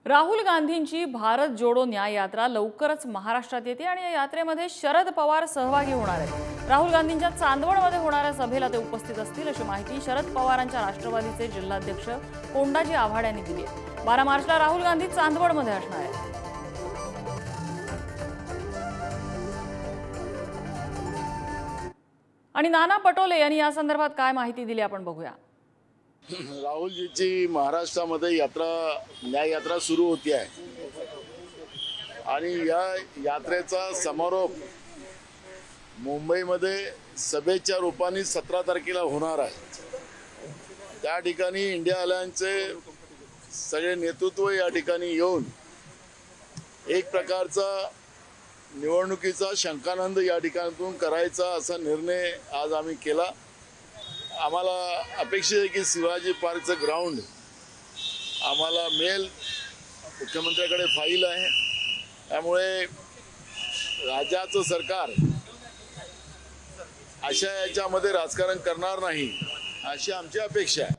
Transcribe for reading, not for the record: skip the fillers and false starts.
राहुल गांधींची भारत जोडो न्याय यात्रा लवकरच महाराष्ट्रात येते आणि या यात्रेमध्ये शरद पवार सहभागी होणार आहेत। राहुल गांधींच्या चांदवडमध्ये होणाऱ्या सभेला ते उपस्थित असतील अशी माहिती शरद पवारांच्या राष्ट्रवादीचे जिल्हाध्यक्ष कोंडाजी आव्हाड यांनी दिली आहे। 12 मार्चला राहुल गांधी चांदवडमध्ये असणार आहेत। आणि नाना पटोले यांनी या संदर्भात काय माहिती दिली आपण बघूया। राहुलजीची महाराष्ट्रामध्ये न्याय यात्रा सुरू होती आहे आणि या यात्रेचा समारोप मुंबईमध्ये सभेच्या रूपाने 17 तारखेला होणार आहे। त्या ठिकाणी इंडिया अलायन्सचे सगळे नेतृत्व या ठिकाणी येऊन एक प्रकारचा निवडणुकीचा शंकानंद या ठिकाणातून करायचा असा निर्णय आज आम्ही केला। आम्हाला अपेक्षित आहे की शिवाजी पार्कचं ग्राउंड आम्हाला मिळेल। मुख्यमंत्र्यांकडे फाईल आहे, त्यामुळे राज्याचं सरकार अशा याच्यामध्ये राजकारण करणार नाही अशी आमची अपेक्षा आहे।